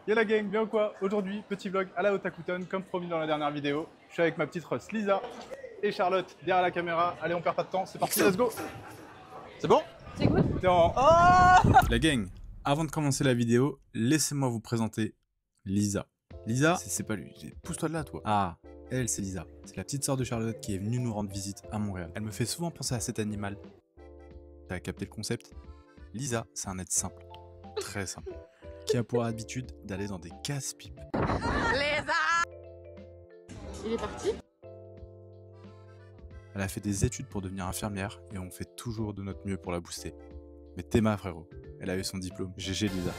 Y'a la gang, bien ou quoi? Aujourd'hui, petit vlog à la Otakuton, comme promis dans la dernière vidéo. Je suis avec ma petite Ross Lisa et Charlotte derrière la caméra. Allez, on perd pas de temps, c'est parti, let's go! C'est bon? C'est good? T'es en... Oh la gang, avant de commencer la vidéo, laissez-moi vous présenter Lisa. Lisa, c'est pas lui, pousse-toi de là toi. Ah, elle c'est Lisa, c'est la petite sœur de Charlotte qui est venue nous rendre visite à Montréal. Elle me fait souvent penser à cet animal. T'as capté le concept? Lisa, c'est un être simple, très simple, qui a pour habitude d'aller dans des casse-pipes. Il est parti? Elle a fait des études pour devenir infirmière et on fait toujours de notre mieux pour la booster. Mais Théma frérot, elle a eu son diplôme. GG Lisa,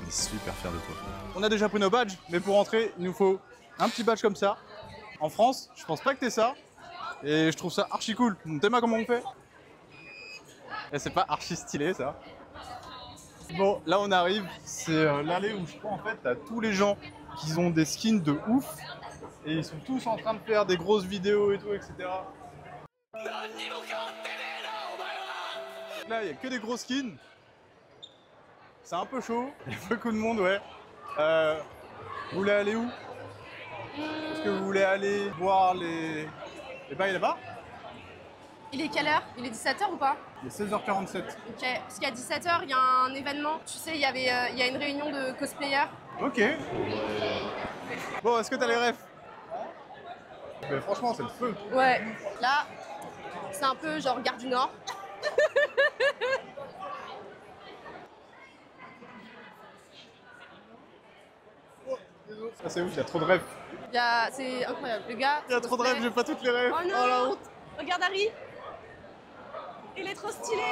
on est super fiers de toi. On a déjà pris nos badges, mais pour rentrer, il nous faut un petit badge comme ça. En France, je pense pas que t'aies ça. Et je trouve ça archi cool. Théma, comment on fait? Et c'est pas archi stylé ça. Bon, là on arrive, c'est l'allée où je crois en fait t'as tous les gens qui ont des skins de ouf. Et ils sont tous en train de faire des grosses vidéos et tout, etc. Là, il n'y a que des gros skins. C'est un peu chaud. Il y a beaucoup de monde, ouais. Vous voulez aller où? Est-ce que vous voulez aller voir les bails là-bas? Il est quelle heure? Il est 17h ou pas? Il est 16h47. Ok, parce qu'à 17h, il y a un événement. Tu sais, il y a une réunion de cosplayers. Ok. Bon, est-ce que t'as les refs? Mais franchement, c'est le feu. Ouais. Là, c'est un peu genre Gare du Nord. Ça c'est ouf, il y a trop de rêves. C'est incroyable. Le gars. Il y a trop de rêves, j'ai pas toutes les rêves. Oh non, oh la honte. Regarde Harry. Il est trop stylé.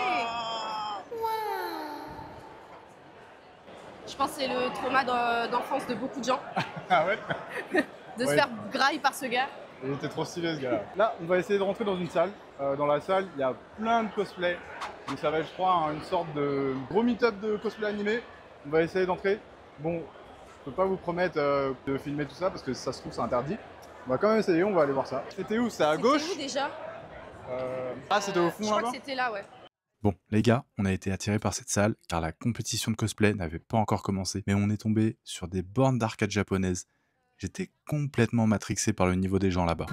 Je pense que c'est le trauma d'enfance de beaucoup de gens. Ah ouais? De se faire graille par ce gars. Il était trop stylé ce gars-là. Là, on va essayer de rentrer dans une salle. Dans la salle, il y a plein de cosplays. Donc ça va être, je crois, une sorte de gros meet-up de cosplay animé. On va essayer d'entrer. Bon, je peux pas vous promettre de filmer tout ça parce que ça se trouve c'est interdit. On va quand même essayer, on va aller voir ça. C'était où? C'est à gauche? C'était où déjà? Ah, c'était au fond Je crois là-bas? que c'était là, ouais. Bon, les gars, on a été attirés par cette salle car la compétition de cosplay n'avait pas encore commencé, mais on est tombé sur des bornes d'arcade japonaises. J'étais complètement matrixé par le niveau des gens là-bas.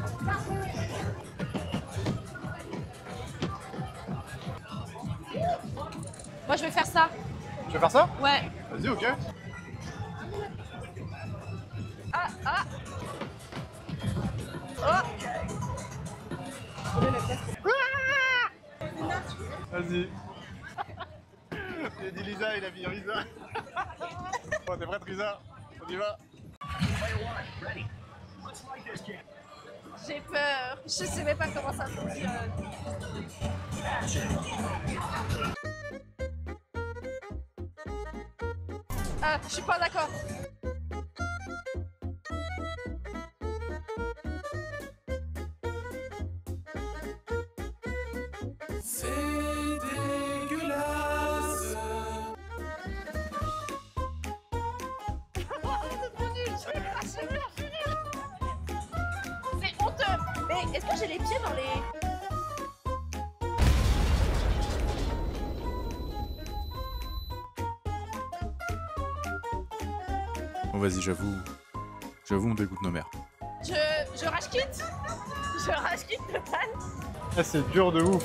Moi, je vais faire ça. Tu veux faire ça? Ouais. Vas-y, ok. Ah, ah. Oh. Vas-y. J'ai dit Lisa, il a mis Risa. Bon, t'es prête Risa? On y va? J'ai peur. Je sais même pas comment ça fonctionne. Ah, je suis pas d'accord. C'est dégueulasse. C'est honteux. Mais est-ce que j'ai les pieds dans les... Bon vas-y, j'avoue, on dégoûte nos mères. Je rage quitte. Je rage quitte total. Ah, c'est dur de ouf.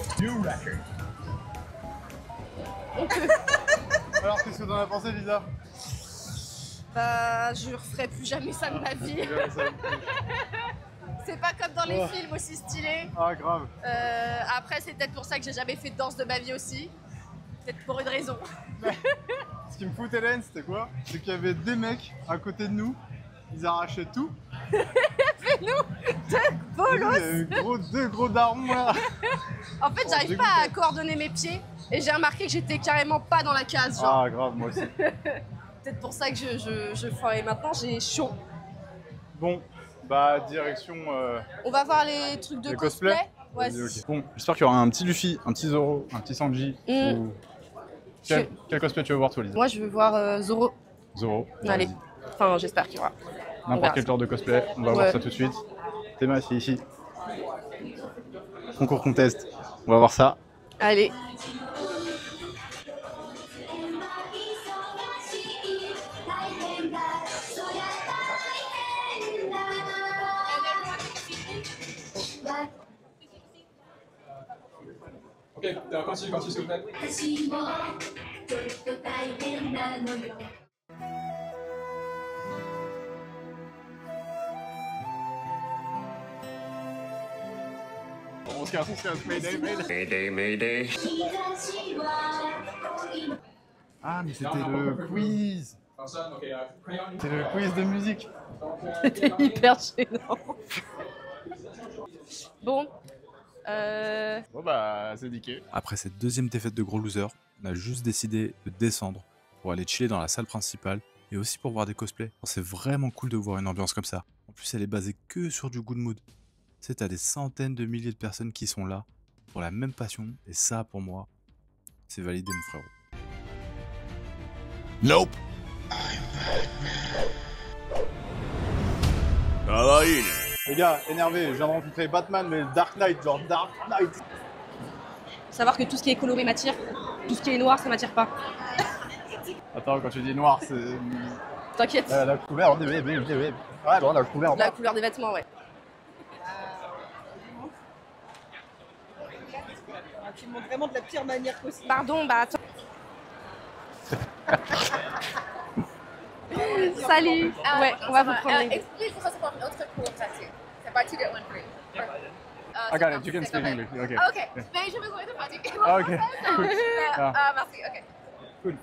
Alors, qu'est-ce que t'en as pensé, Lisa? Bah, je referai plus jamais ça de ma vie. C'est pas comme dans les films aussi stylés. Ah, grave. Après, c'est peut-être pour ça que j'ai jamais fait de danse de ma vie aussi. Peut-être pour une raison. Ce qui me foutait l'aine, c'était quoi? C'est qu'il y avait des mecs à côté de nous, ils arrachaient tout. Fais-nous deux Il y bolos. avait deux gros darons là. En fait, j'arrive pas à coordonner mes pieds et j'ai remarqué que j'étais carrément pas dans la case. Genre. Ah, grave, moi aussi. Peut-être pour ça que je ferai. Et maintenant, j'ai chaud. Bon, bah, direction. On va voir les trucs de Les cosplay. cosplays. Ouais. Vas-y, ok. Bon, j'espère qu'il y aura un petit Luffy, un petit Zoro, un petit Sanji. Ou... Quel cosplay tu veux voir, toi, Lisa? Moi, je veux voir Zoro. Zoro. Allez. Vas-y. Enfin, j'espère qu'il y aura. N'importe quel genre de cosplay, on va voir ça tout de suite. Théma, c'est ici. Concours contest, on va voir ça. Allez. Ok, continue s'il vous plaît. On se casse, Mayday, Mayday. Mayday. Ah, mais c'était le quiz. C'était le quiz de musique. C'était hyper gênant. Bon. Bon bah, c'est niqué. Après cette deuxième défaite de gros loser, on a juste décidé de descendre pour aller chiller dans la salle principale et aussi pour voir des cosplays. C'est vraiment cool de voir une ambiance comme ça. En plus, elle est basée que sur du good mood. C'est à des centaines de milliers de personnes qui sont là pour la même passion et ça, pour moi, c'est validé, mon frérot. Nope. Les gars, énervé, je viens de rencontrer Batman, mais Dark Knight, genre Dark Knight. Savoir que tout ce qui est coloré m'attire, tout ce qui est noir, ça m'attire pas. Attends, quand tu dis noir, c'est... T'inquiète. la couleur, ouais, non, la couleur. La couleur des vêtements, ouais. Tu me montres vraiment de la pire manière possible. Pardon, bah attends. Salut. Ouais, on va vous prendre les deux. Explique-moi c'est quoi notre cours tattoo. C'est parti de 1-3. I got it, you can speak English, ok. Ah, ok, mais j'ai besoin de pratiquer. Ah, ok, cool. Ah, merci, ok. Cool.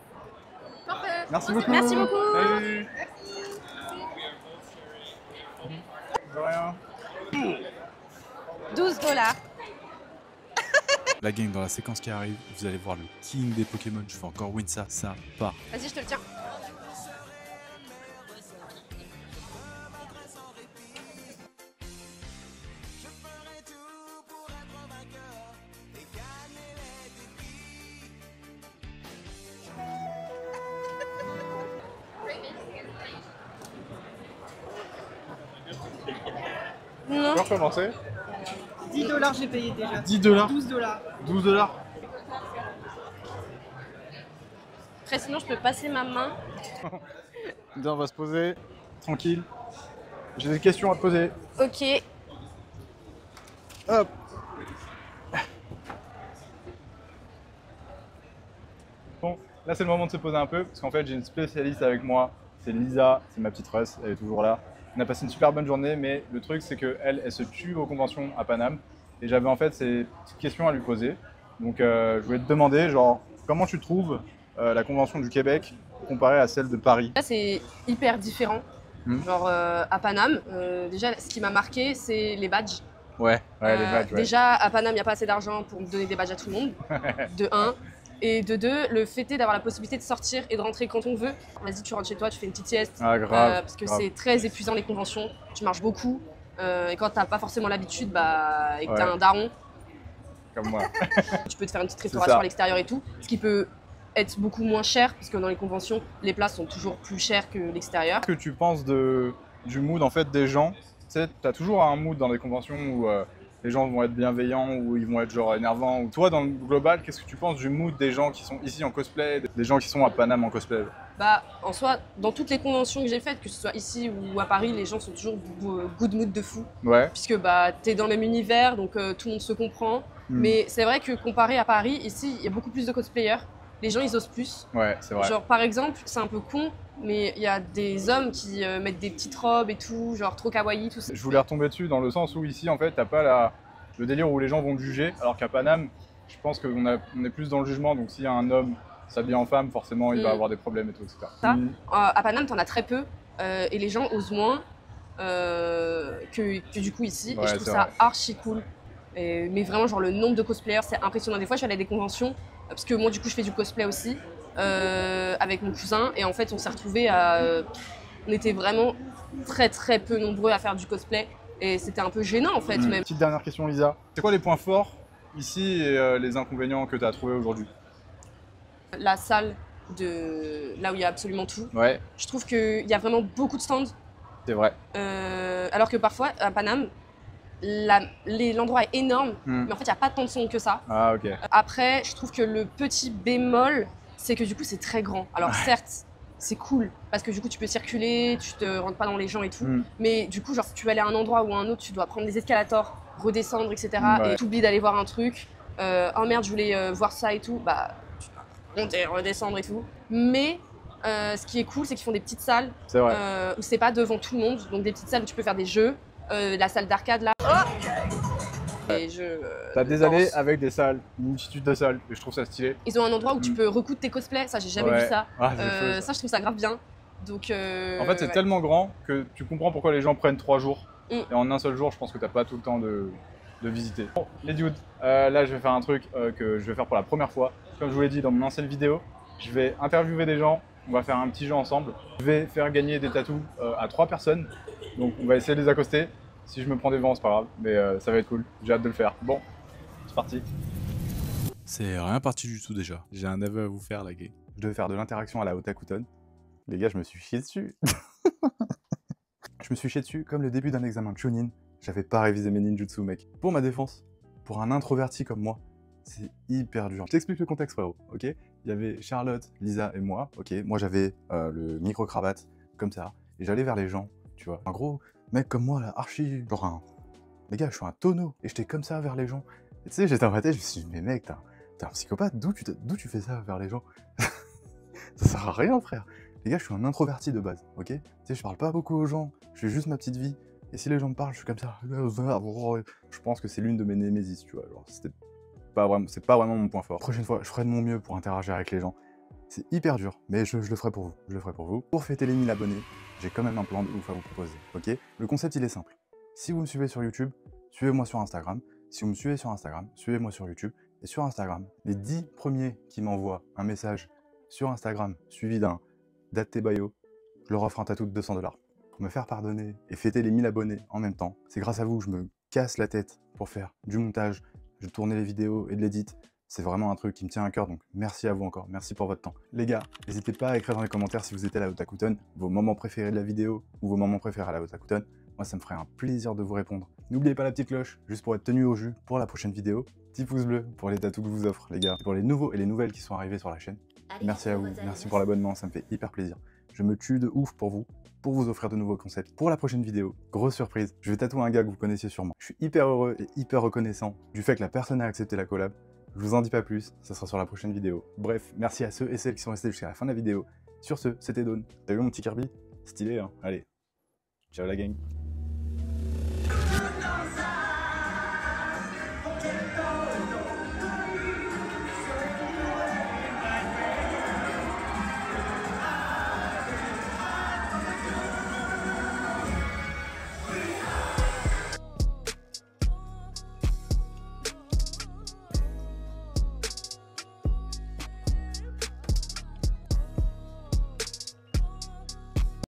Parfait. Merci beaucoup. Merci beaucoup. Salut. De rien. 12 $. La gang, dans la séquence qui arrive, vous allez voir le king des Pokémon. Je vais encore win ça, ça part. Vas-y, je te le tiens. Non. Tu peux recommencer? 10 $ j'ai payé déjà. 10 $. 12 $. 12 $. Après, sinon, je peux passer ma main. Bien, on va se poser, tranquille. J'ai des questions à te poser. Ok. Hop. Bon, là c'est le moment de se poser un peu, parce qu'en fait j'ai une spécialiste avec moi, c'est Lisa, c'est ma petite Russ, elle est toujours là. On a passé une super bonne journée, mais le truc c'est qu'elle, elle se tue aux conventions à Paname, et j'avais en fait ces petites questions à lui poser. Donc je voulais te demander, genre, comment tu trouves la convention du Québec comparée à celle de Paris? Là, c'est hyper différent. Genre, à Paname, déjà, ce qui m'a marqué, c'est les badges. Ouais, les badges, ouais. Déjà, à Paname, il n'y a pas assez d'argent pour me donner des badges à tout le monde, de 1. Et de 2, le fait est d'avoir la possibilité de sortir et de rentrer quand on veut. Vas-y, tu rentres chez toi, tu fais une petite sieste. Ah, grave, parce que grave. c'est très épuisant les conventions, tu marches beaucoup. Et quand t'as pas forcément l'habitude, bah, et que t'as un daron, Comme moi. tu peux te faire une petite restauration ça. à l'extérieur et tout. Ce qui peut être beaucoup moins cher, parce que dans les conventions, les places sont toujours plus chères que l'extérieur. Qu'est-ce que tu penses du mood en fait des gens? Tu sais, t'as toujours un mood dans les conventions où les gens vont être bienveillants ou ils vont être genre énervants. Ou toi, dans le global, qu'est-ce que tu penses du mood des gens qui sont ici en cosplay, des gens qui sont à Paname en cosplay? Bah, en soi, dans toutes les conventions que j'ai faites, que ce soit ici ou à Paris, les gens sont toujours good mood de fou. Ouais. Puisque bah, t'es dans le même univers, donc tout le monde se comprend. Mais c'est vrai que comparé à Paris, ici, il y a beaucoup plus de cosplayers. Les gens, ils osent plus. Ouais, c'est vrai. Genre, par exemple, c'est un peu con, mais il y a des hommes qui mettent des petites robes et tout, genre trop kawaii, tout ça. Je voulais retomber dessus dans le sens où ici, en fait, t'as pas le délire où les gens vont te juger, alors qu'à Paname, je pense qu'on est plus dans le jugement. Donc s'il y a un homme s'habille en femme, forcément, il va avoir des problèmes et tout, etc. À Paname, t'en as très peu, et les gens osent moins que du coup ici. Ouais, et je trouve ça vrai. archi cool. Mais vraiment, genre le nombre de cosplayers, c'est impressionnant. Des fois, je suis allée à des conventions, parce que moi, du coup, je fais du cosplay aussi, avec mon cousin. Et en fait, on s'est retrouvés on était vraiment très très peu nombreux à faire du cosplay. Et c'était un peu gênant, en fait, même. Petite dernière question, Lisa. C'est quoi les points forts ici et les inconvénients que tu as trouvés aujourd'hui? La salle, là où il y a absolument tout. Ouais, Je trouve qu'il y a vraiment beaucoup de stands. c'est vrai. Alors que parfois, à Paname, l'endroit est énorme, mais en fait, il n'y a pas tant de son que ça. Ah, ok. Après, je trouve que le petit bémol, c'est que du coup, c'est très grand. Alors certes, c'est cool, parce que du coup, tu peux circuler, tu te rentres pas dans les gens et tout. Mais du coup, genre, si tu veux aller à un endroit ou à un autre, tu dois prendre des escalators, redescendre, etc. Ouais. Et t'oublies d'aller voir un truc. oh merde, je voulais voir ça et tout, bah tu vas monter, redescendre et tout. Mais ce qui est cool, c'est qu'ils font des petites salles C'est vrai. où c'est pas devant tout le monde, donc des petites salles où tu peux faire des jeux, la salle d'arcade là. Et T'as des années avec des salles, une multitude de salles, et je trouve ça stylé. Ils ont un endroit où tu peux recoudre tes cosplays, ça j'ai jamais vu ça. Ah, c'est feu, Ça je trouve ça grave bien. Donc, en fait, c'est ouais. tellement grand que tu comprends pourquoi les gens prennent 3 jours. Mm. Et en un seul jour, je pense que t'as pas tout le temps de visiter. Bon, les dudes, là je vais faire un truc que je vais faire pour la première fois. Comme je vous l'ai dit dans mon ancienne vidéo, je vais interviewer des gens, on va faire un petit jeu ensemble. Je vais faire gagner des tatous à 3 personnes. Donc on va essayer de les accoster. Si je me prends des vents, c'est pas grave, mais ça va être cool. J'ai hâte de le faire. Bon, c'est parti. C'est rien parti du tout déjà. J'ai un aveu à vous faire, la gay. Je devais faire de l'interaction à la Otakuton. Les gars, je me suis chié dessus. Je me suis chié dessus comme le début d'un examen de Chunin. J'avais pas révisé mes ninjutsu, mec. Pour ma défense, pour un introverti comme moi, c'est hyper dur. Je t'explique le contexte, frérot, ok? Il y avait Charlotte, Lisa et moi, ok? Moi, j'avais le micro-cravate, comme ça, et j'allais vers les gens, tu vois. Un gros mec comme moi, là, archi, genre un... Les gars, je suis un tonneau, et j'étais comme ça vers les gens. Et tu sais, j'étais en ma tête, je me suis dit, mais mec, t'es un psychopathe, d'où tu fais ça vers les gens? Ça sert à rien, frère. Les gars, je suis un introverti de base, ok? Tu sais, je parle pas beaucoup aux gens, je fais juste ma petite vie. Et si les gens me parlent, je suis comme ça. Je pense que c'est l'une de mes némésis, tu vois. C'est pas vraiment mon point fort. Prochaine fois, je ferai de mon mieux pour interagir avec les gens. C'est hyper dur, mais je le ferai pour vous. Je le ferai pour vous. Pour fêter les 1000 abonnés, j'ai quand même un plan de ouf à vous proposer, ok? Le concept, il est simple. Si vous me suivez sur YouTube, suivez-moi sur Instagram. Si vous me suivez sur Instagram, suivez-moi sur YouTube. Et sur Instagram, les 10 premiers qui m'envoient un message sur Instagram suivi d'un date tes bio, je leur offre un tatou de 200$. Pour me faire pardonner et fêter les 1000 abonnés en même temps, c'est grâce à vous que je me casse la tête pour faire du montage, je tourne les vidéos et de l'édit. C'est vraiment un truc qui me tient à cœur, donc merci à vous encore, merci pour votre temps. Les gars, n'hésitez pas à écrire dans les commentaires si vous étiez à la Otakuton, vos moments préférés de la vidéo ou vos moments préférés à la Otakuton. Moi, ça me ferait un plaisir de vous répondre. N'oubliez pas la petite cloche, juste pour être tenu au jus pour la prochaine vidéo. Petit pouce bleu pour les tatous que je vous offre, les gars, et pour les nouveaux et les nouvelles qui sont arrivés sur la chaîne. Merci à vous, merci pour l'abonnement, ça me fait hyper plaisir. Je me tue de ouf pour vous offrir de nouveaux concepts. Pour la prochaine vidéo, grosse surprise, je vais tatouer un gars que vous connaissiez sûrement. Je suis hyper heureux et hyper reconnaissant du fait que la personne a accepté la collab. Je vous en dis pas plus, ça sera sur la prochaine vidéo. Bref, merci à ceux et celles qui sont restés jusqu'à la fin de la vidéo. Sur ce, c'était Dawn. T'as vu mon petit Kirby? Stylé, hein? Allez, ciao la gang.